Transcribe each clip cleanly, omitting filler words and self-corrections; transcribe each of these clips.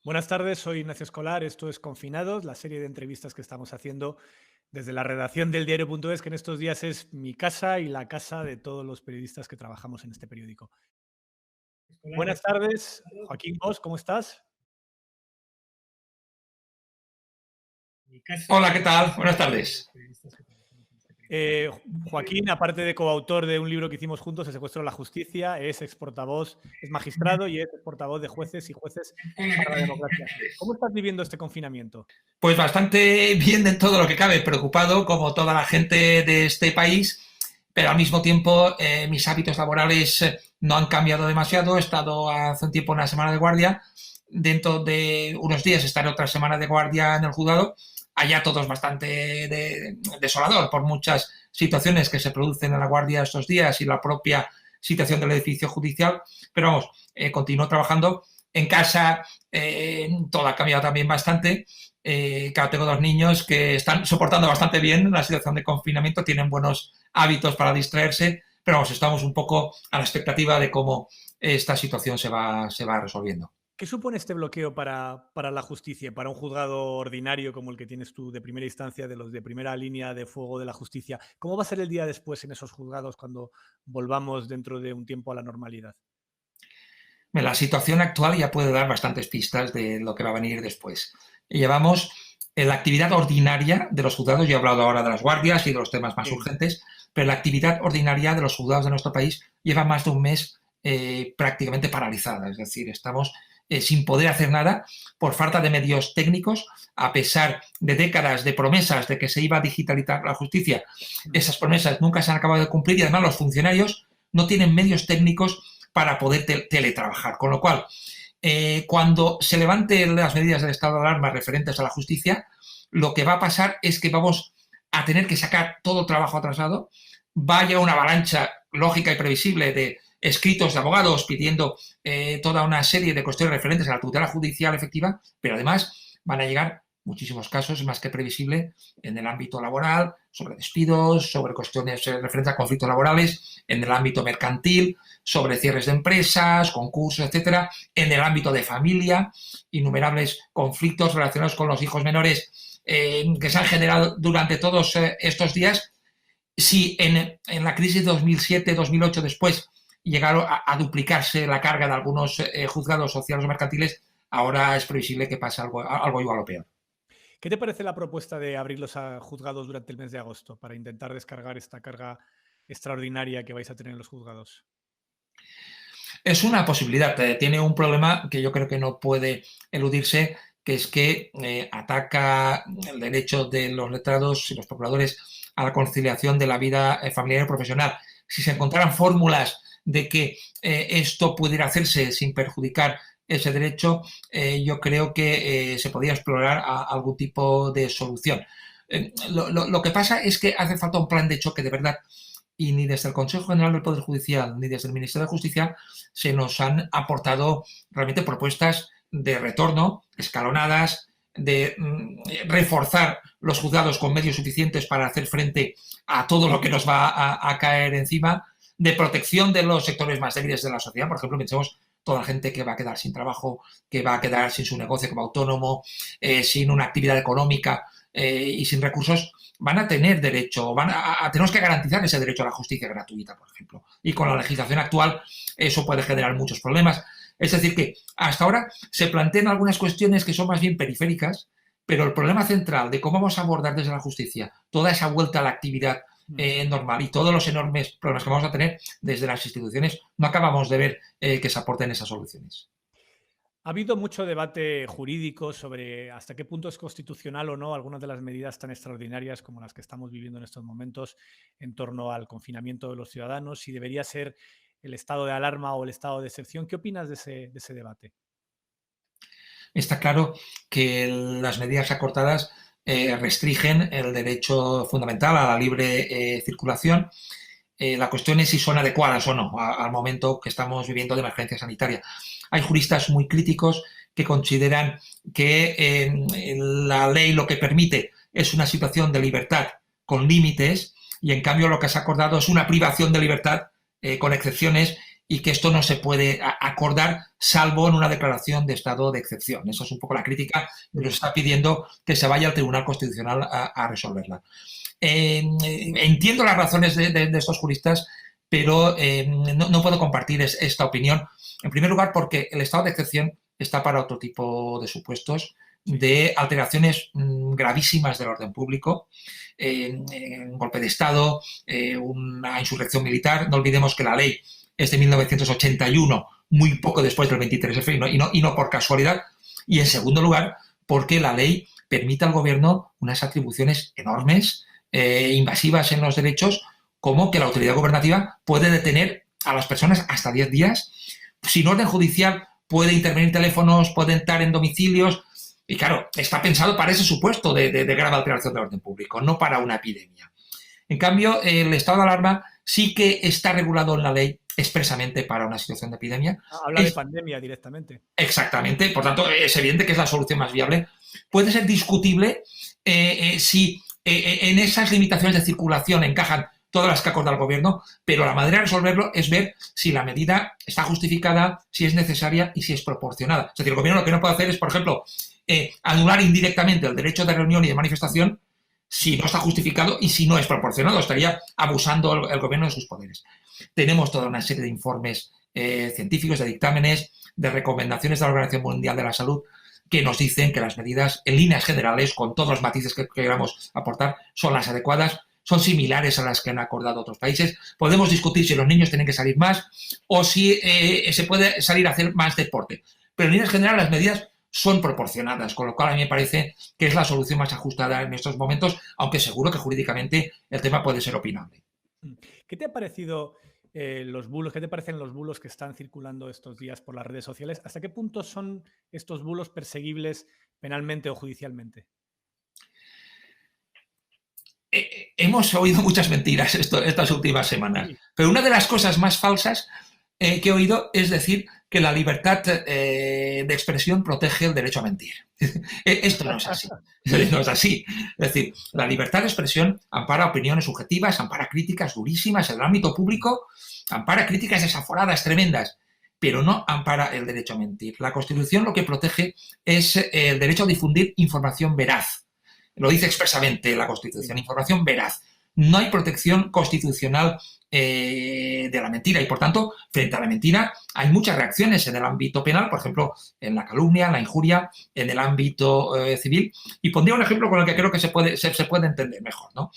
Buenas tardes, soy Ignacio Escolar, esto es Confinados, la serie de entrevistas que estamos haciendo desde la redacción del diario.es, que en estos días es mi casa y la casa de todos los periodistas que trabajamos en este periódico. Buenas tardes, Joaquín Bosch, ¿cómo estás? Hola, ¿qué tal? Buenas tardes. Eh, Joaquín, aparte de coautor de un libro que hicimos juntos, El secuestro de la justicia, es exportavoz, es magistrado y es portavoz de jueces y jueces para la democracia. ¿Cómo estás viviendo este confinamiento? Pues bastante bien de todo lo que cabe, preocupado como toda la gente de este país, pero al mismo tiempo mis hábitos laborales no han cambiado demasiado. He estado hace un tiempo una semana de guardia, dentro de unos días estaré otra semana de guardia en el juzgado. Allá todo es bastante desolador por muchas situaciones que se producen en la guardia estos días y la propia situación del edificio judicial, pero vamos, continúo trabajando en casa. Todo ha cambiado también bastante. Claro, tengo dos niños que están soportando bastante bien la situación de confinamiento, tienen buenos hábitos para distraerse, pero vamos, estamos un poco a la expectativa de cómo esta situación se va resolviendo. ¿Qué supone este bloqueo para la justicia, para un juzgado ordinario como el que tienes tú de primera instancia, de los de primera línea de fuego de la justicia? ¿Cómo va a ser el día después en esos juzgados cuando volvamos dentro de un tiempo a la normalidad? La situación actual ya puede dar bastantes pistas de lo que va a venir después. Llevamos la actividad ordinaria de los juzgados, yo he hablado ahora de las guardias y de los temas más Sí. urgentes, pero la actividad ordinaria de los juzgados de nuestro país lleva más de un mes prácticamente paralizada. Es decir, estamos sin poder hacer nada por falta de medios técnicos, a pesar de décadas de promesas de que se iba a digitalizar la justicia. Esas promesas nunca se han acabado de cumplir y además los funcionarios no tienen medios técnicos para poder teletrabajar. Con lo cual, cuando se levanten las medidas del estado de alarma referentes a la justicia, lo que va a pasar es que vamos a tener que sacar todo el trabajo atrasado. Vaya una avalancha lógica y previsible de escritos de abogados pidiendo toda una serie de cuestiones referentes a la tutela judicial efectiva, pero además van a llegar muchísimos casos, más que previsible, en el ámbito laboral, sobre despidos, sobre cuestiones referentes a conflictos laborales, en el ámbito mercantil, sobre cierres de empresas, concursos, etcétera, en el ámbito de familia, innumerables conflictos relacionados con los hijos menores que se han generado durante todos estos días. Si en la crisis de 2007-2008 después llegaron a duplicarse la carga de algunos juzgados sociales o mercantiles, ahora es previsible que pase algo igual o peor. ¿Qué te parece la propuesta de abrir los juzgados durante el mes de agosto para intentar descargar esta carga extraordinaria que vais a tener en los juzgados? Es una posibilidad. Tiene un problema que yo creo que no puede eludirse, que es que ataca el derecho de los letrados y los procuradores a la conciliación de la vida familiar y profesional. Si se encontraran fórmulas de que esto pudiera hacerse sin perjudicar ese derecho, yo creo que se podría explorar algún tipo de solución. Lo que pasa es que hace falta un plan de choque de verdad, y ni desde el Consejo General del Poder Judicial ni desde el Ministerio de Justicia se nos han aportado realmente propuestas de retorno escalonadas, de reforzar los juzgados con medios suficientes para hacer frente a todo lo que nos va a caer encima, de protección de los sectores más débiles de la sociedad. Por ejemplo, pensemos toda la gente que va a quedar sin trabajo, que va a quedar sin su negocio como autónomo, sin una actividad económica y sin recursos, van a tener derecho, tenemos que garantizar ese derecho a la justicia gratuita, por ejemplo. Y con la legislación actual eso puede generar muchos problemas. Es decir, que hasta ahora se plantean algunas cuestiones que son más bien periféricas, pero el problema central de cómo vamos a abordar desde la justicia toda esa vuelta a la actividad normal y todos los enormes problemas que vamos a tener desde las instituciones, no acabamos de ver que se aporten esas soluciones. Ha habido mucho debate jurídico sobre hasta qué punto es constitucional o no algunas de las medidas tan extraordinarias como las que estamos viviendo en estos momentos en torno al confinamiento de los ciudadanos, si debería ser el estado de alarma o el estado de excepción. ¿Qué opinas de ese debate? Está claro que las medidas acortadas restringen el derecho fundamental a la libre circulación. La cuestión es si son adecuadas o no al momento que estamos viviendo de emergencia sanitaria. Hay juristas muy críticos que consideran que la ley lo que permite es una situación de libertad con límites y en cambio lo que se ha acordado es una privación de libertad con excepciones y que esto no se puede acordar salvo en una declaración de estado de excepción. Esa es un poco la crítica que nos está pidiendo que se vaya al Tribunal Constitucional a resolverla. Entiendo las razones de estos juristas, pero no puedo compartir esta opinión. En primer lugar, porque el estado de excepción está para otro tipo de supuestos, de alteraciones gravísimas del orden público, un golpe de Estado, una insurrección militar. No olvidemos que la ley es de 1981, muy poco después del 23F, y no por casualidad. Y en segundo lugar, porque la ley permite al gobierno unas atribuciones enormes, invasivas en los derechos, como que la autoridad gubernativa puede detener a las personas hasta 10 días. Sin orden judicial puede intervenir teléfonos, puede entrar en domicilios. Y claro, está pensado para ese supuesto de grave alteración del orden público, no para una epidemia. En cambio, el estado de alarma sí que está regulado en la ley expresamente para una situación de epidemia. Habla de pandemia directamente. Exactamente, por tanto, es evidente que es la solución más viable. Puede ser discutible si en esas limitaciones de circulación encajan todas las que acorda el gobierno, pero la manera de resolverlo es ver si la medida está justificada, si es necesaria y si es proporcionada. Es decir, el gobierno lo que no puede hacer es, por ejemplo, anular indirectamente el derecho de reunión y de manifestación si no está justificado y si no es proporcionado. Estaría abusando el gobierno de sus poderes. Tenemos toda una serie de informes científicos, de dictámenes, de recomendaciones de la Organización Mundial de la Salud que nos dicen que las medidas, en líneas generales, con todos los matices que queramos aportar, son las adecuadas, son similares a las que han acordado otros países. Podemos discutir si los niños tienen que salir más o si se puede salir a hacer más deporte. Pero en líneas generales las medidas son proporcionadas, con lo cual a mí me parece que es la solución más ajustada en estos momentos, aunque seguro que jurídicamente el tema puede ser opinable. ¿Qué te ha parecido los bulos? ¿Qué te parecen los bulos que están circulando estos días por las redes sociales? ¿Hasta qué punto son estos bulos perseguibles penalmente o judicialmente? Hemos oído muchas mentiras estas últimas semanas, pero una de las cosas más falsas que he oído es decir que la libertad de expresión protege el derecho a mentir. Esto no es así. No es así. Es decir, la libertad de expresión ampara opiniones subjetivas, ampara críticas durísimas en el ámbito público, ampara críticas desaforadas, tremendas, pero no ampara el derecho a mentir. La Constitución lo que protege es el derecho a difundir información veraz. Lo dice expresamente la Constitución, información veraz. No hay protección constitucional de la mentira y, por tanto, frente a la mentira hay muchas reacciones en el ámbito penal, por ejemplo, en la calumnia, en la injuria, en el ámbito civil. Y pondría un ejemplo con el que creo que se puede entender mejor, ¿no?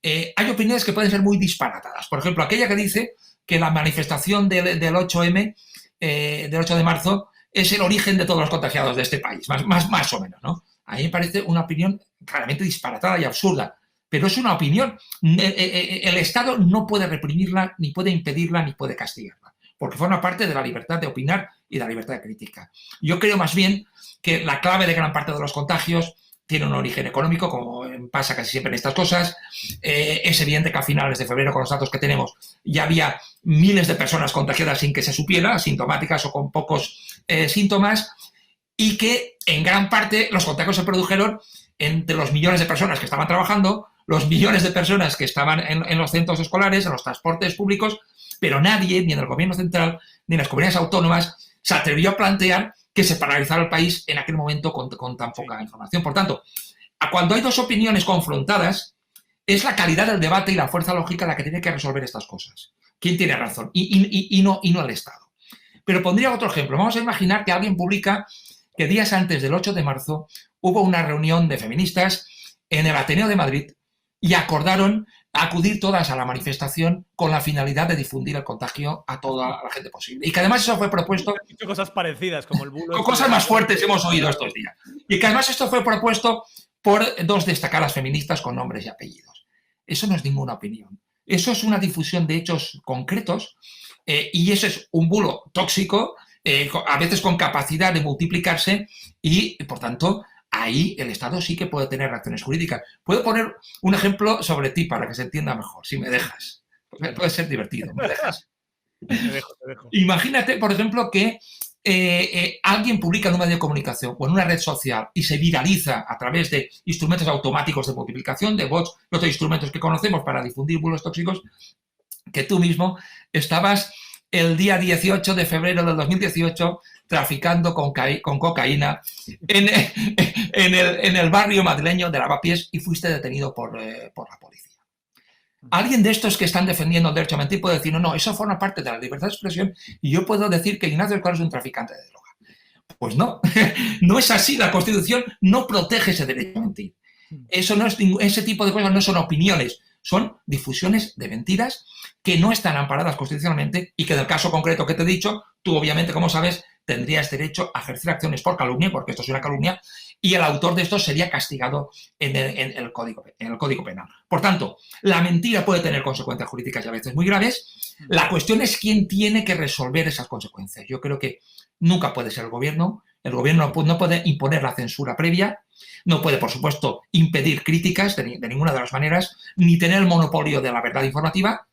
Hay opiniones que pueden ser muy disparatadas. Por ejemplo, aquella que dice que la manifestación del 8M, del 8 de marzo, es el origen de todos los contagiados de este país, más o menos, ¿no? A mí me parece una opinión claramente disparatada y absurda, pero es una opinión. El Estado no puede reprimirla, ni puede impedirla, ni puede castigarla, porque forma parte de la libertad de opinar y de la libertad de crítica. Yo creo más bien que la clave de gran parte de los contagios tiene un origen económico, como pasa casi siempre en estas cosas. Es evidente que a finales de febrero, con los datos que tenemos, ya había miles de personas contagiadas sin que se supiera, asintomáticas o con pocos síntomas, y que en gran parte los contagios se produjeron entre los millones de personas que estaban trabajando, los millones de personas que estaban en los centros escolares, en los transportes públicos, pero nadie, ni en el gobierno central, ni en las comunidades autónomas, se atrevió a plantear que se paralizara el país en aquel momento con tan poca información. Por tanto, cuando hay dos opiniones confrontadas, es la calidad del debate y la fuerza lógica la que tiene que resolver estas cosas. ¿Quién tiene razón? Y no el Estado. Pero pondría otro ejemplo. Vamos a imaginar que alguien publica que días antes del 8 de marzo hubo una reunión de feministas en el Ateneo de Madrid y acordaron acudir todas a la manifestación con la finalidad de difundir el contagio a toda la gente posible. Y que además eso fue propuesto... He dicho cosas parecidas, como el bulo... Con cosas más fuertes hemos oído estos días. Y que además esto fue propuesto por dos destacadas feministas con nombres y apellidos. Eso no es ninguna opinión. Eso es una difusión de hechos concretos y eso es un bulo tóxico, a veces con capacidad de multiplicarse y, por tanto, ahí el Estado sí que puede tener reacciones jurídicas. Puedo poner un ejemplo sobre ti para que se entienda mejor, si me dejas. Puede ser divertido, ¿me dejas? Te dejo. Imagínate, por ejemplo, que alguien publica en un medio de comunicación o en una red social y se viraliza a través de instrumentos automáticos de multiplicación, de bots y otros instrumentos que conocemos para difundir bulos tóxicos, que tú mismo estabas el día 18 de febrero del 2018 traficando con cocaína en el barrio madrileño de Lavapiés y fuiste detenido por la policía. Alguien de estos que están defendiendo el derecho a mentir puede decir, no, eso forma parte de la libertad de expresión y yo puedo decir que Ignacio Ercole es un traficante de droga. Pues no, no es así. La Constitución no protege ese derecho a mentir. Eso no es, ese tipo de cosas no son opiniones, son difusiones de mentiras que no están amparadas constitucionalmente y que en el caso concreto que te he dicho, tú obviamente, como sabes, tendrías derecho a ejercer acciones por calumnia, porque esto es una calumnia, y el autor de esto sería castigado en el Código Penal. Por tanto, la mentira puede tener consecuencias jurídicas y a veces muy graves. La cuestión es quién tiene que resolver esas consecuencias. Yo creo que nunca puede ser el gobierno. El gobierno no puede imponer la censura previa, no puede, por supuesto, impedir críticas de ninguna de las maneras, ni tener el monopolio de la verdad informativa,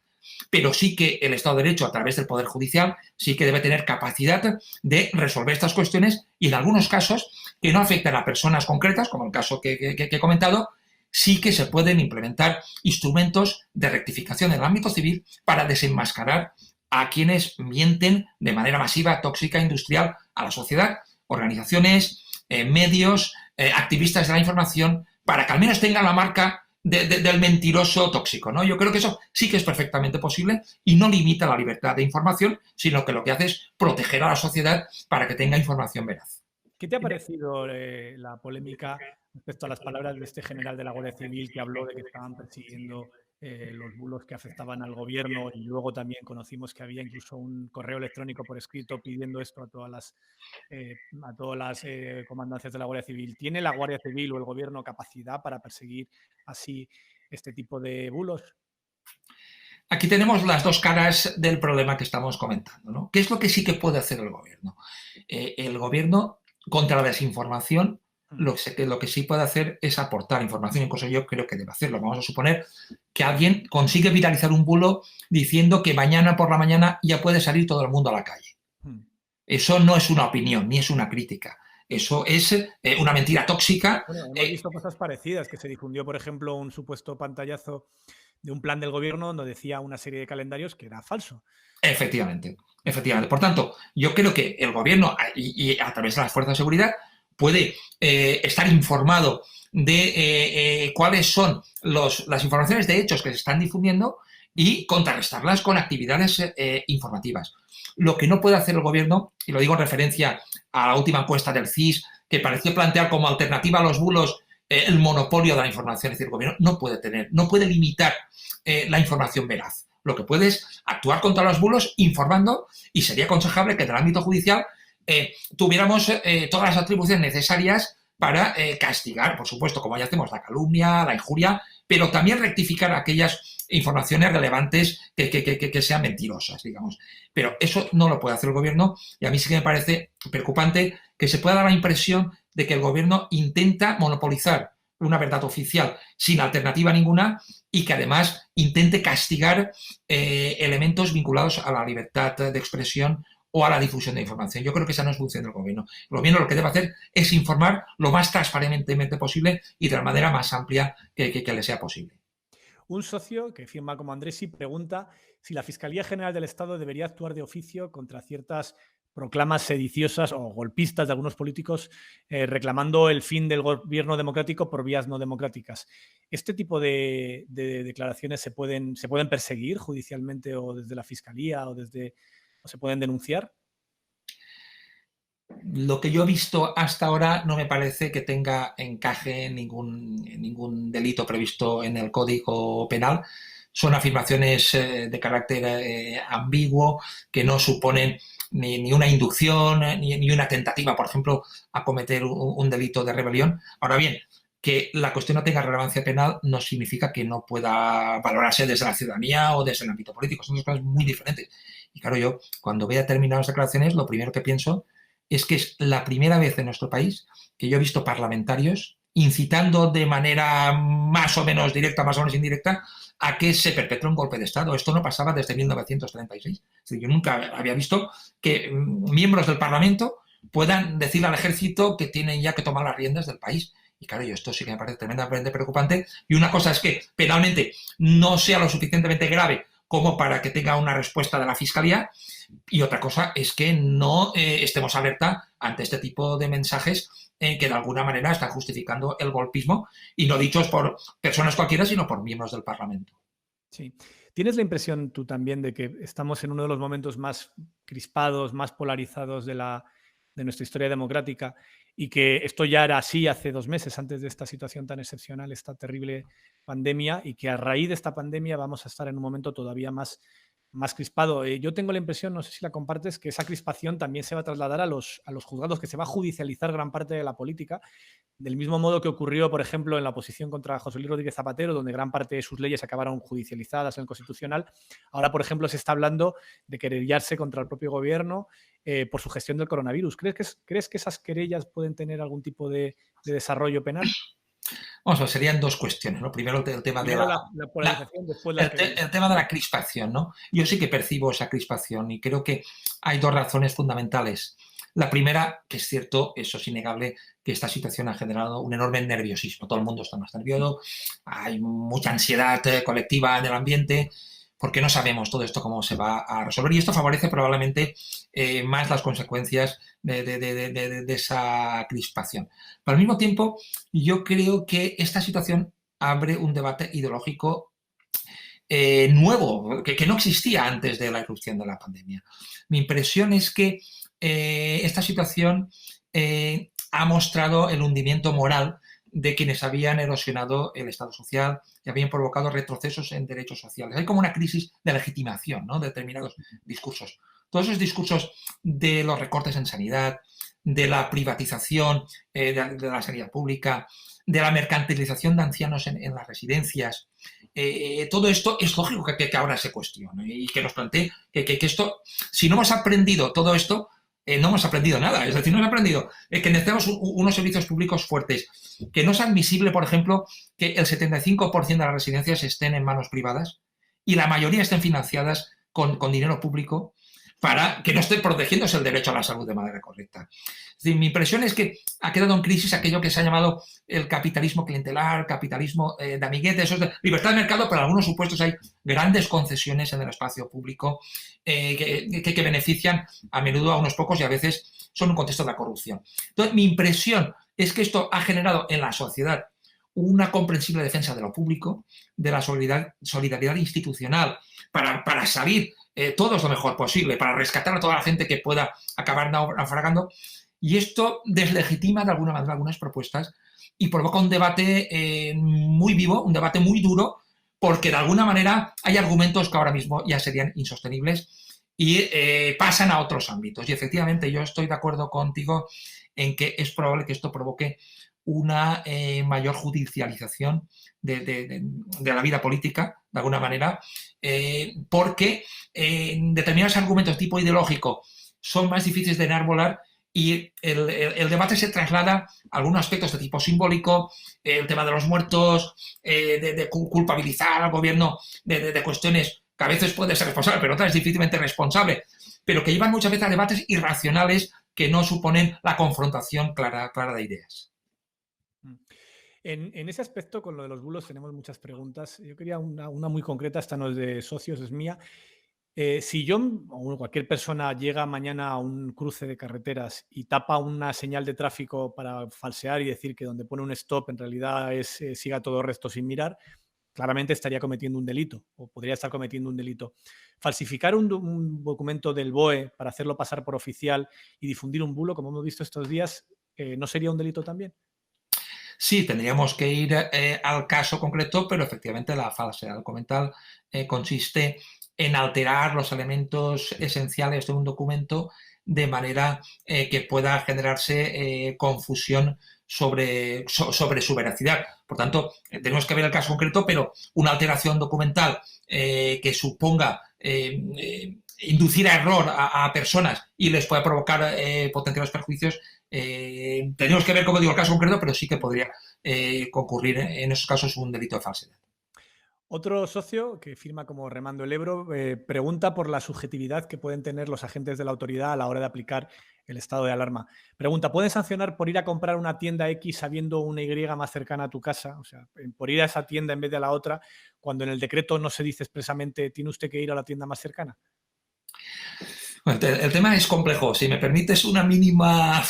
pero sí que el Estado de Derecho, a través del Poder Judicial, sí que debe tener capacidad de resolver estas cuestiones y, en algunos casos, que no afectan a personas concretas, como el caso que he comentado, sí que se pueden implementar instrumentos de rectificación en el ámbito civil para desenmascarar a quienes mienten de manera masiva, tóxica, industrial a la sociedad, organizaciones, medios, activistas de la información, para que al menos tengan la marca del mentiroso tóxico, ¿no? Yo creo que eso sí que es perfectamente posible y no limita la libertad de información, sino que lo que hace es proteger a la sociedad para que tenga información veraz. ¿Qué te ha parecido la polémica respecto a las palabras de este general de la Guardia Civil que habló de que estaban persiguiendo los bulos que afectaban al gobierno y luego también conocimos que había incluso un correo electrónico por escrito pidiendo esto a todas las comandancias de la Guardia Civil? ¿Tiene la Guardia Civil o el gobierno capacidad para perseguir así este tipo de bulos? Aquí tenemos las dos caras del problema que estamos comentando, ¿no? ¿Qué es lo que sí que puede hacer el gobierno? El gobierno, contra la desinformación, lo que sí puede hacer es aportar información, incluso yo creo que debe hacerlo. Vamos a suponer que alguien consigue viralizar un bulo diciendo que mañana por la mañana ya puede salir todo el mundo a la calle. Eso no es una opinión, ni es una crítica. Eso es una mentira tóxica. Bueno, hemos visto cosas parecidas, que se difundió, por ejemplo, un supuesto pantallazo de un plan del gobierno donde decía una serie de calendarios que era falso. Efectivamente, efectivamente. Por tanto, yo creo que el gobierno y a través de las fuerzas de seguridad puede estar informado de cuáles son las informaciones de hechos que se están difundiendo y contrarrestarlas con actividades informativas. Lo que no puede hacer el gobierno, y lo digo en referencia a la última encuesta del CIS, que pareció plantear como alternativa a los bulos el monopolio de la información, es decir, el gobierno no puede limitar la información veraz. Lo que puede es actuar contra los bulos informando y sería aconsejable que en el ámbito judicial tuviéramos todas las atribuciones necesarias para castigar, por supuesto, como ya hacemos, la calumnia, la injuria, pero también rectificar aquellas informaciones relevantes que sean mentirosas, digamos. Pero eso no lo puede hacer el gobierno y a mí sí que me parece preocupante que se pueda dar la impresión de que el gobierno intenta monopolizar una verdad oficial sin alternativa ninguna y que además intente castigar elementos vinculados a la libertad de expresión o a la difusión de información. Yo creo que esa no es función del gobierno. El gobierno lo que debe hacer es informar lo más transparentemente posible y de la manera más amplia que le sea posible. Un socio que firma como Andresi pregunta si la Fiscalía General del Estado debería actuar de oficio contra ciertas proclamas sediciosas o golpistas de algunos políticos reclamando el fin del gobierno democrático por vías no democráticas. ¿Este tipo de declaraciones se pueden perseguir judicialmente o desde la Fiscalía o se pueden denunciar? Lo que yo he visto hasta ahora no me parece que tenga encaje en ningún delito previsto en el Código Penal. Son afirmaciones de carácter ambiguo que no suponen ni una inducción ni una tentativa, por ejemplo, a cometer un delito de rebelión. Ahora bien, que la cuestión no tenga relevancia penal no significa que no pueda valorarse desde la ciudadanía o desde el ámbito político. Son dos cosas muy diferentes. Y claro, yo cuando veo determinadas declaraciones, lo primero que pienso es que es la primera vez en nuestro país que yo he visto parlamentarios incitando de manera más o menos directa, más o menos indirecta, a que se perpetre un golpe de Estado. Esto no pasaba desde 1936. Es decir, yo nunca había visto que miembros del Parlamento puedan decirle al ejército que tienen ya que tomar las riendas del país. Y claro, esto sí que me parece tremendamente preocupante. Y una cosa es que penalmente no sea lo suficientemente grave como para que tenga una respuesta de la Fiscalía, y otra cosa es que no estemos alerta ante este tipo de mensajes que de alguna manera están justificando el golpismo, y no dichos por personas cualquiera, sino por miembros del Parlamento. Sí. ¿Tienes la impresión tú también de que estamos en uno de los momentos más crispados, más polarizados de nuestra historia democrática y que esto ya era así hace 2 meses antes de esta situación tan excepcional, esta terrible pandemia, y que a raíz de esta pandemia vamos a estar en un momento todavía más crispado? Yo tengo la impresión, no sé si la compartes, que esa crispación también se va a trasladar a los juzgados, que se va a judicializar gran parte de la política, del mismo modo que ocurrió, por ejemplo, en la oposición contra José Luis Rodríguez Zapatero, donde gran parte de sus leyes acabaron judicializadas en el Constitucional. Ahora, por ejemplo, se está hablando de querellarse contra el propio gobierno por su gestión del coronavirus. ¿Crees que esas querellas pueden tener algún tipo de desarrollo penal? Vamos a ver, serían dos cuestiones, ¿no? Primero el tema de Primero la polarización, después las querellas. el tema de la crispación, ¿no? Yo sí que percibo esa crispación y creo que hay dos razones fundamentales. La primera, que es cierto, eso es innegable, que esta situación ha generado un enorme nerviosismo. Todo el mundo está más nervioso, hay mucha ansiedad colectiva en el ambiente, porque no sabemos todo esto cómo se va a resolver. Y esto favorece probablemente más las consecuencias de esa crispación. Pero al mismo tiempo, yo creo que esta situación abre un debate ideológico nuevo, que no existía antes de la irrupción de la pandemia. Mi impresión es que esta situación ha mostrado el hundimiento moral de quienes habían erosionado el Estado social y habían provocado retrocesos en derechos sociales. Hay como una crisis de legitimación, ¿no?, de determinados discursos. Todos esos discursos de los recortes en sanidad, de la privatización de la sanidad pública, de la mercantilización de ancianos en las residencias, todo esto es lógico que ahora se cuestione y que nos plantee que esto, si no hemos aprendido todo esto, no hemos aprendido nada. Es decir, no hemos aprendido que necesitamos unos servicios públicos fuertes, que no es admisible, por ejemplo, que el 75% de las residencias estén en manos privadas y la mayoría estén financiadas con dinero público, para que no esté protegiéndose el derecho a la salud de manera correcta. Es decir, mi impresión es que ha quedado en crisis aquello que se ha llamado el capitalismo clientelar, capitalismo de amiguete, eso es de libertad de mercado, pero en algunos supuestos hay grandes concesiones en el espacio público que benefician a menudo a unos pocos y a veces son un contexto de la corrupción. Entonces, mi impresión es que esto ha generado en la sociedad una comprensible defensa de lo público, de la solidaridad institucional para salir todos lo mejor posible, para rescatar a toda la gente que pueda acabar naufragando. Y esto deslegitima de alguna manera algunas propuestas y provoca un debate muy vivo, un debate muy duro, porque de alguna manera hay argumentos que ahora mismo ya serían insostenibles y pasan a otros ámbitos. Y efectivamente yo estoy de acuerdo contigo en que es probable que esto provoque una mayor judicialización de la vida política, de alguna manera, porque determinados argumentos de tipo ideológico son más difíciles de enarbolar y el debate se traslada a algunos aspectos de tipo simbólico, el tema de los muertos, de culpabilizar al gobierno de cuestiones que a veces puede ser responsable, pero otras es difícilmente responsable, pero que llevan muchas veces a debates irracionales que no suponen la confrontación clara de ideas. En ese aspecto, con lo de los bulos, tenemos muchas preguntas. Yo quería una muy concreta, esta no es de socios, es mía. Si yo o cualquier persona llega mañana a un cruce de carreteras y tapa una señal de tráfico para falsear y decir que donde pone un stop en realidad es siga todo recto sin mirar, claramente estaría cometiendo un delito o podría estar cometiendo un delito. Falsificar un documento del BOE para hacerlo pasar por oficial y difundir un bulo, como hemos visto estos días, ¿no sería un delito también? Sí, tendríamos que ir al caso concreto, pero efectivamente la falsedad documental consiste en alterar los elementos esenciales de un documento de manera que pueda generarse confusión sobre su veracidad. Por tanto, tenemos que ver el caso concreto, pero una alteración documental que suponga inducir a error a personas y les pueda provocar potenciales perjuicios, tenemos que ver, como digo, el caso concreto, pero sí que podría concurrir en esos casos un delito de falsedad. Otro socio que firma como Remando el Ebro pregunta por la subjetividad que pueden tener los agentes de la autoridad a la hora de aplicar el estado de alarma. Pregunta, ¿pueden sancionar por ir a comprar una tienda X sabiendo una Y más cercana a tu casa? O sea, por ir a esa tienda en vez de a la otra, cuando en el decreto no se dice expresamente tiene usted que ir a la tienda más cercana. Bueno, el tema es complejo. Si me permites una mínima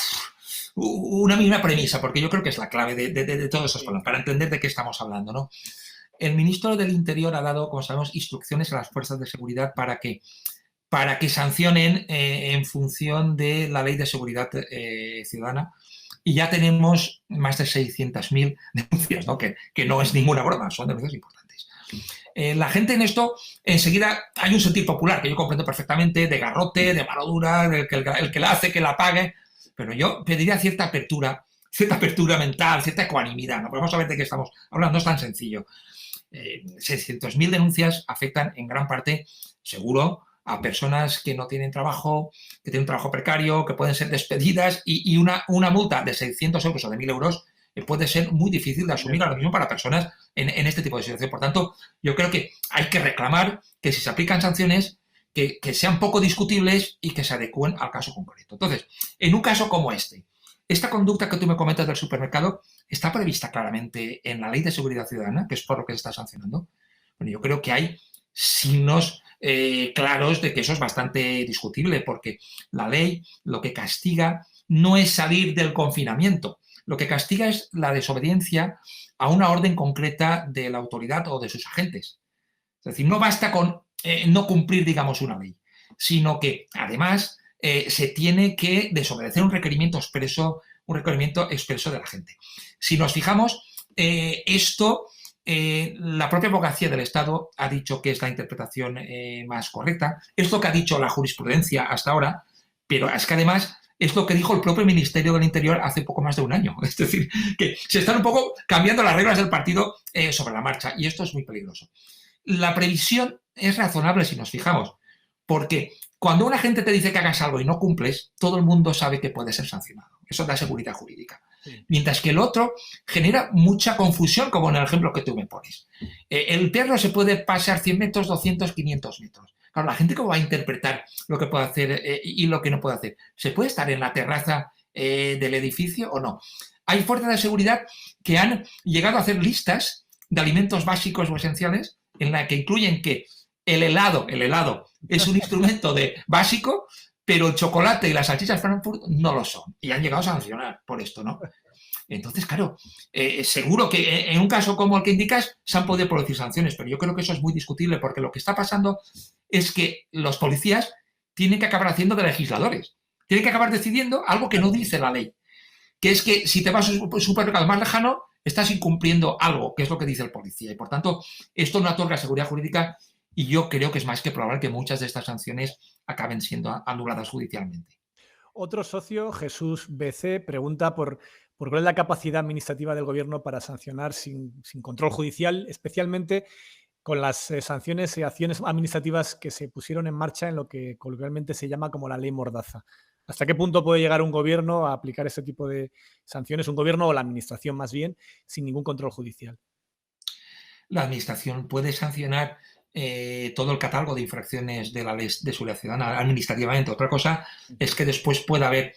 premisa, porque yo creo que es la clave de todos esos problemas, para entender de qué estamos hablando, ¿no? El ministro del Interior ha dado, como sabemos, instrucciones a las fuerzas de seguridad para que sancionen en función de la Ley de Seguridad Ciudadana. Y ya tenemos más de 600.000 denuncias, ¿no? Que no es ninguna broma, son denuncias importantes. La gente en esto, enseguida hay un sentir popular que yo comprendo perfectamente, de garrote, de mano dura, el que la hace, que la pague, pero yo pediría cierta apertura mental, cierta ecuanimidad, ¿no? Porque vamos a ver de qué estamos hablando, no es tan sencillo. 600.000 denuncias afectan en gran parte, seguro, a personas que no tienen trabajo, que tienen un trabajo precario, que pueden ser despedidas y una multa de 600 euros o de 1.000 euros puede ser muy difícil de asumir ahora mismo para personas en este tipo de situación. Por tanto, yo creo que hay que reclamar que si se aplican sanciones, que sean poco discutibles y que se adecúen al caso concreto. Entonces, en un caso como esta conducta que tú me comentas del supermercado está prevista claramente en la Ley de Seguridad Ciudadana, que es por lo que se está sancionando. Bueno, yo creo que hay signos claros de que eso es bastante discutible, porque la ley lo que castiga no es salir del confinamiento, lo que castiga es la desobediencia a una orden concreta de la autoridad o de sus agentes. Es decir, no basta con no cumplir, digamos, una ley, sino que además se tiene que desobedecer un requerimiento expreso de la gente. Si nos fijamos, la propia abogacía del Estado ha dicho que es la interpretación más correcta. Es lo que ha dicho la jurisprudencia hasta ahora, pero es que además es lo que dijo el propio Ministerio del Interior hace poco más de un año. Es decir, que se están un poco cambiando las reglas del partido sobre la marcha, y esto es muy peligroso. La previsión es razonable si nos fijamos, porque cuando una gente te dice que hagas algo y no cumples, todo el mundo sabe que puede ser sancionado. Eso da seguridad jurídica. Sí. Mientras que el otro genera mucha confusión, como en el ejemplo que tú me pones. El perro se puede pasar 100 metros, 200, 500 metros. Claro, la gente cómo va a interpretar lo que puede hacer y lo que no puede hacer. ¿Se puede estar en la terraza del edificio o no? Hay fuerzas de seguridad que han llegado a hacer listas de alimentos básicos o esenciales en la que incluyen que el helado es un instrumento básico, pero el chocolate y las salchichas Frankfurt no lo son. Y han llegado a sancionar por esto, ¿no? Entonces, claro, seguro que en un caso como el que indicas se han podido producir sanciones, pero yo creo que eso es muy discutible, porque lo que está pasando es que los policías tienen que acabar haciendo de legisladores. Tienen que acabar decidiendo algo que no dice la ley, que es que si te vas a un supermercado más lejano, estás incumpliendo algo, que es lo que dice el policía. Y, por tanto, esto no otorga seguridad jurídica, y yo creo que es más que probable que muchas de estas sanciones acaben siendo anuladas judicialmente. Otro socio, Jesús BC, pregunta por cuál es la capacidad administrativa del Gobierno para sancionar sin control judicial, especialmente con las sanciones y acciones administrativas que se pusieron en marcha en lo que coloquialmente se llama como la ley Mordaza. ¿Hasta qué punto puede llegar un gobierno a aplicar ese tipo de sanciones, un gobierno o la administración más bien, sin ningún control judicial? La administración puede sancionar todo el catálogo de infracciones de la Ley de Seguridad Ciudadana administrativamente. Otra cosa es que después pueda haber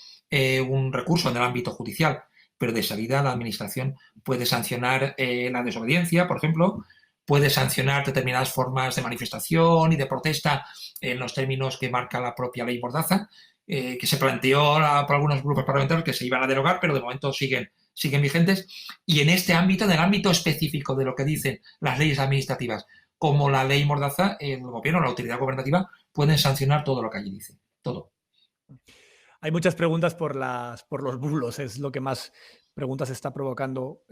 un recurso en el ámbito judicial, pero de salida la administración puede sancionar la desobediencia, por ejemplo, puede sancionar determinadas formas de manifestación y de protesta en los términos que marca la propia ley Mordaza, que se planteó por algunos grupos parlamentarios que se iban a derogar, pero de momento siguen vigentes. Y en este ámbito, en el ámbito específico de lo que dicen las leyes administrativas, como la ley Mordaza, el gobierno, la autoridad gubernativa, pueden sancionar todo lo que allí dice, todo. Hay muchas preguntas por los bulos, es lo que más preguntas está provocando.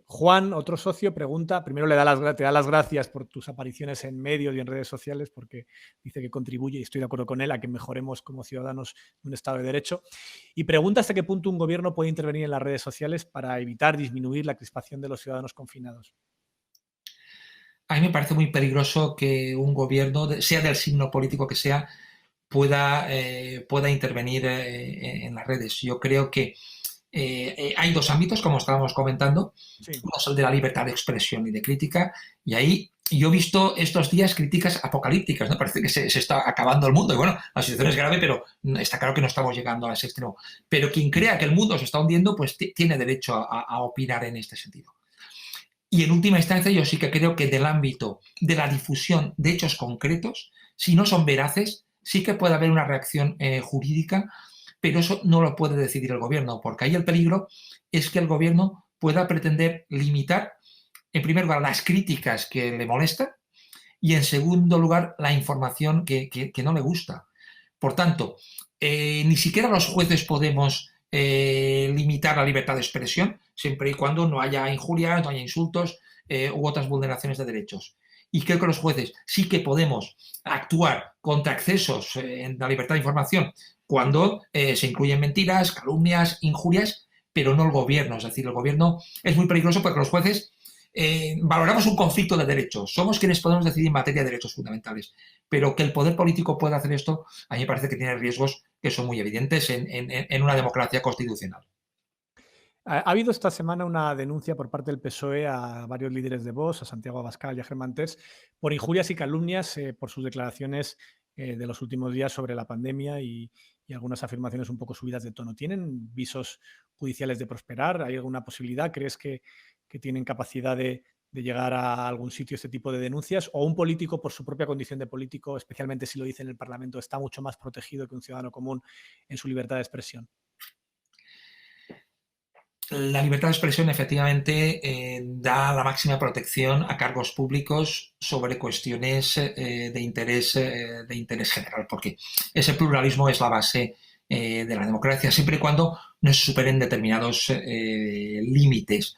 Juan, otro socio, pregunta, primero te da las gracias por tus apariciones en medios y en redes sociales, porque dice que contribuye, y estoy de acuerdo con él, a que mejoremos como ciudadanos de un Estado de Derecho. Y pregunta hasta qué punto un gobierno puede intervenir en las redes sociales para evitar disminuir la crispación de los ciudadanos confinados. A mí me parece muy peligroso que un gobierno, sea del signo político que sea, pueda intervenir en las redes. Yo creo que hay dos ámbitos, como estábamos comentando. Sí. Uno es el de la libertad de expresión y de crítica, y ahí yo he visto estos días críticas apocalípticas, ¿no? Parece que se está acabando el mundo, y bueno, la situación es grave, pero está claro que no estamos llegando a ese extremo. Pero quien crea que el mundo se está hundiendo, pues tiene derecho a opinar en este sentido. Y en última instancia, yo sí que creo que del ámbito de la difusión de hechos concretos, si no son veraces, sí que puede haber una reacción jurídica, pero eso no lo puede decidir el gobierno, porque ahí el peligro es que el gobierno pueda pretender limitar, en primer lugar, las críticas que le molestan y, en segundo lugar, la información que no le gusta. Por tanto, ni siquiera los jueces podemos limitar la libertad de expresión, siempre y cuando no haya injurias, no haya insultos u otras vulneraciones de derechos. Y creo que los jueces sí que podemos actuar contra excesos en la libertad de información cuando se incluyen mentiras, calumnias, injurias, pero no el gobierno. Es decir, el gobierno es muy peligroso porque los jueces valoramos un conflicto de derechos. Somos quienes podemos decidir en materia de derechos fundamentales. Pero que el poder político pueda hacer esto, a mí me parece que tiene riesgos que son muy evidentes en una democracia constitucional. Ha habido esta semana una denuncia por parte del PSOE a varios líderes de Vox, a Santiago Abascal y a Germán Terç, por injurias y calumnias por sus declaraciones de los últimos días sobre la pandemia y algunas afirmaciones un poco subidas de tono. ¿Tienen visos judiciales de prosperar? ¿Hay alguna posibilidad? ¿Crees que tienen capacidad de llegar a algún sitio este tipo de denuncias? ¿O un político, por su propia condición de político, especialmente si lo dice en el Parlamento, está mucho más protegido que un ciudadano común en su libertad de expresión? La libertad de expresión efectivamente da la máxima protección a cargos públicos sobre cuestiones de interés general, porque ese pluralismo es la base de la democracia, siempre y cuando no se superen determinados límites.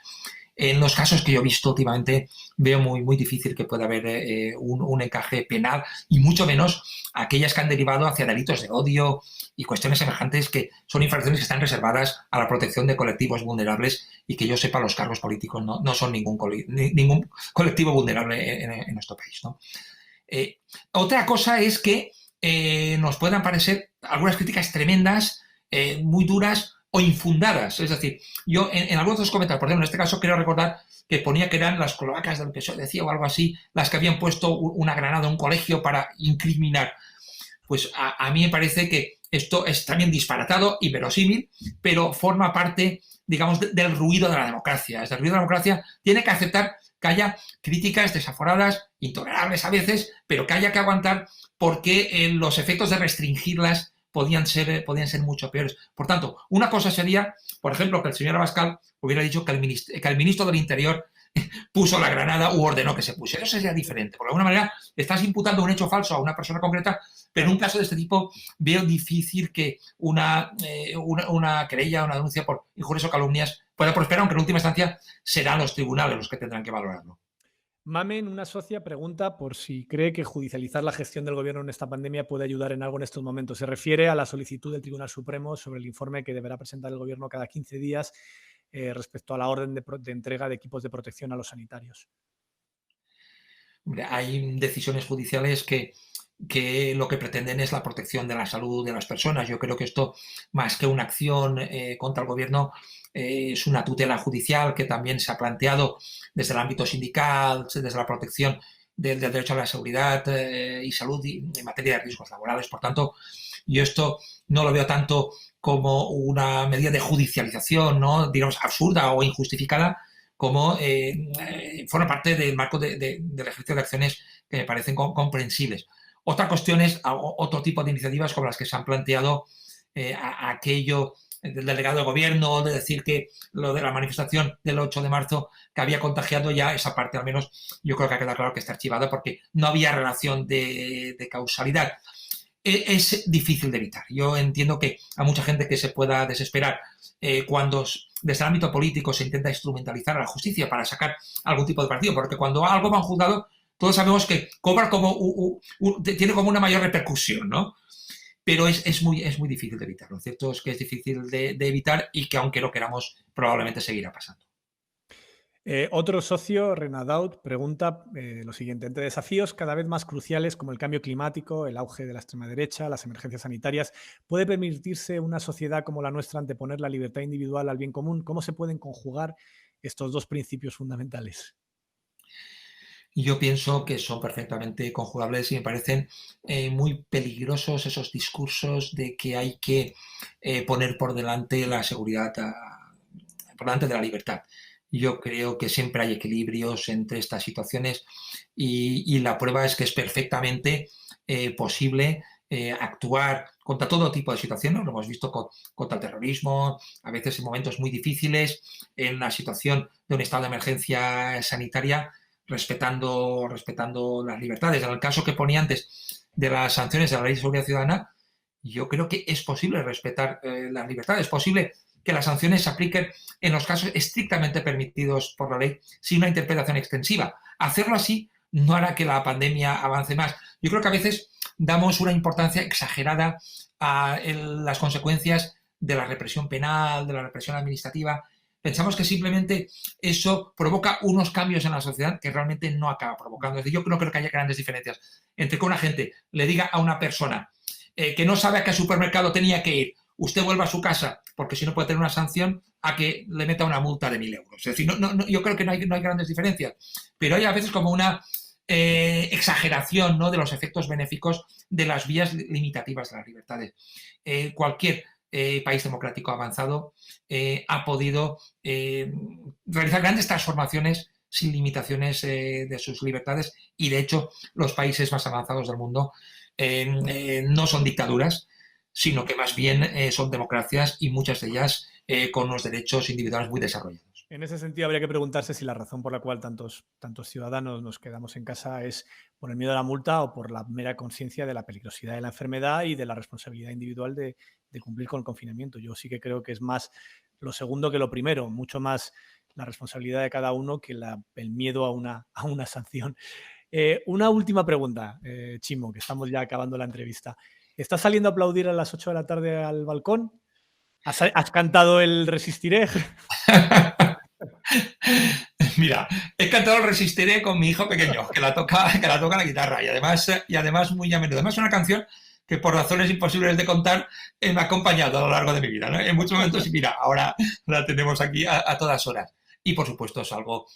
En los casos que yo he visto últimamente veo muy difícil que pueda haber un encaje penal y mucho menos aquellas que han derivado hacia delitos de odio y cuestiones semejantes que son infracciones que están reservadas a la protección de colectivos vulnerables y que yo sepa los cargos políticos no son ningún colectivo vulnerable en nuestro país, ¿no? Otra cosa es que nos puedan parecer algunas críticas tremendas, muy duras o infundadas. Es decir, yo en algunos de los comentarios, por ejemplo, en este caso quiero recordar que ponía que eran las cloacas del PSOE, decía o algo así, las que habían puesto una granada en un colegio para incriminar. Pues a mí me parece que esto es también disparatado y verosímil, pero forma parte, digamos, del ruido de la democracia. El ruido de la democracia tiene que aceptar que haya críticas desaforadas, intolerables a veces, pero que haya que aguantar porque los efectos de restringirlas podían ser mucho peores. Por tanto, una cosa sería, por ejemplo, que el señor Abascal hubiera dicho que el ministro del Interior puso la granada u ordenó que se pusiera. Eso sería diferente. Por alguna manera, estás imputando un hecho falso a una persona concreta, pero en un caso de este tipo veo difícil que una querella, una denuncia por injurias o calumnias pueda prosperar, aunque en última instancia serán los tribunales los que tendrán que valorarlo. Mamen, una socia, pregunta por si cree que judicializar la gestión del gobierno en esta pandemia puede ayudar en algo en estos momentos. Se refiere a la solicitud del Tribunal Supremo sobre el informe que deberá presentar el gobierno cada 15 días respecto a la orden de entrega de equipos de protección a los sanitarios. Hay decisiones judiciales que lo que pretenden es la protección de la salud de las personas. Yo creo que esto, más que una acción contra el gobierno, es una tutela judicial que también se ha planteado desde el ámbito sindical, desde la protección del derecho a la seguridad y salud en materia de riesgos laborales. Por tanto, yo esto no lo veo tanto como una medida de judicialización, ¿no? Digamos, absurda o injustificada, como forma parte del marco del ejercicio de acciones que me parecen comprensibles. Otra cuestión es otro tipo de iniciativas como las que se han planteado aquello del delegado de gobierno, de decir que lo de la manifestación del 8 de marzo que había contagiado, ya esa parte al menos yo creo que ha quedado claro que está archivada porque no había relación de causalidad. Es difícil de evitar. Yo entiendo que a mucha gente que se pueda desesperar cuando desde el ámbito político se intenta instrumentalizar a la justicia para sacar algún tipo de partido, porque cuando algo va a un juzgado, todos sabemos que cobra tiene como una mayor repercusión, ¿no? Pero es muy difícil de evitar. Lo cierto es que es difícil de evitar y que aunque lo queramos, probablemente seguirá pasando. Otro socio, Renadout, pregunta lo siguiente: entre desafíos cada vez más cruciales como el cambio climático, el auge de la extrema derecha, las emergencias sanitarias, ¿puede permitirse una sociedad como la nuestra anteponer la libertad individual al bien común? ¿Cómo se pueden conjugar estos dos principios fundamentales? Y yo pienso que son perfectamente conjugables y me parecen muy peligrosos esos discursos de que hay que poner por delante la seguridad, por delante de la libertad. Yo creo que siempre hay equilibrios entre estas situaciones y la prueba es que es perfectamente posible actuar contra todo tipo de situaciones. Lo hemos visto contra el terrorismo, a veces en momentos muy difíciles, en la situación de un estado de emergencia sanitaria, respetando las libertades. En el caso que ponía antes de las sanciones de la Ley de Seguridad Ciudadana, yo creo que es posible respetar las libertades, es posible que las sanciones se apliquen en los casos estrictamente permitidos por la ley sin una interpretación extensiva. Hacerlo así no hará que la pandemia avance más. Yo creo que a veces damos una importancia exagerada a las consecuencias de la represión penal, de la represión administrativa. Pensamos que simplemente eso provoca unos cambios en la sociedad que realmente no acaba provocando. Es decir, yo no creo que haya grandes diferencias entre que una gente le diga a una persona que no sabe a qué supermercado tenía que ir, usted vuelva a su casa porque si no puede tener una sanción, a que le meta una multa de 1.000 euros. Es decir, yo creo que no hay grandes diferencias, pero hay a veces como una exageración, ¿no?, de los efectos benéficos de las vías limitativas de las libertades. Cualquier país democrático avanzado ha podido realizar grandes transformaciones sin limitaciones de sus libertades y, de hecho, los países más avanzados del mundo no son dictaduras, sino que más bien son democracias y muchas de ellas con unos derechos individuales muy desarrollados. En ese sentido, habría que preguntarse si la razón por la cual tantos ciudadanos nos quedamos en casa es por el miedo a la multa o por la mera conciencia de la peligrosidad de la enfermedad y de la responsabilidad individual de cumplir con el confinamiento. Yo sí que creo que es más lo segundo que lo primero, mucho más la responsabilidad de cada uno que el miedo a una sanción. Una última pregunta, Chimo, que estamos ya acabando la entrevista. ¿Estás saliendo a aplaudir a las 8 de la tarde al balcón? ¿Has cantado el Resistiré? Mira, he cantado el Resistiré con mi hijo pequeño, que la toca la guitarra y además muy a menudo. Además es una canción que por razones imposibles de contar me ha acompañado a lo largo de mi vida, ¿no? En muchos momentos, y mira, ahora la tenemos aquí a todas horas. Y por supuesto salgo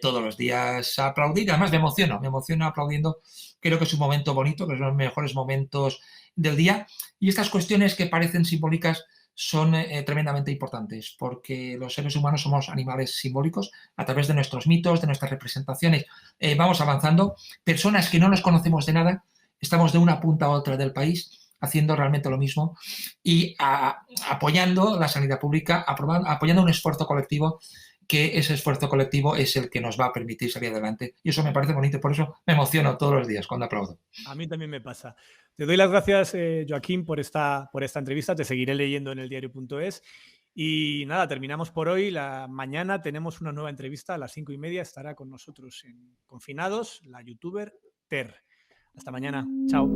todos los días a aplaudir. Además me emociono aplaudiendo. Creo que es un momento bonito, que son los mejores momentos del día. Y estas cuestiones que parecen simbólicas son tremendamente importantes, porque los seres humanos somos animales simbólicos. A través de nuestros mitos, de nuestras representaciones, vamos avanzando. Personas que no nos conocemos de nada, estamos de una punta a otra del país haciendo realmente lo mismo y apoyando la sanidad pública, apoyando un esfuerzo colectivo, que ese esfuerzo colectivo es el que nos va a permitir salir adelante. Y eso me parece bonito, por eso me emociono todos los días cuando aplaudo. A mí también me pasa. Te doy las gracias, Joaquín, por esta entrevista. Te seguiré leyendo en eldiario.es. Y nada, terminamos por hoy. Mañana tenemos una nueva entrevista a las 5:30. Estará con nosotros en Confinados la youtuber Ter. Hasta mañana. Chao.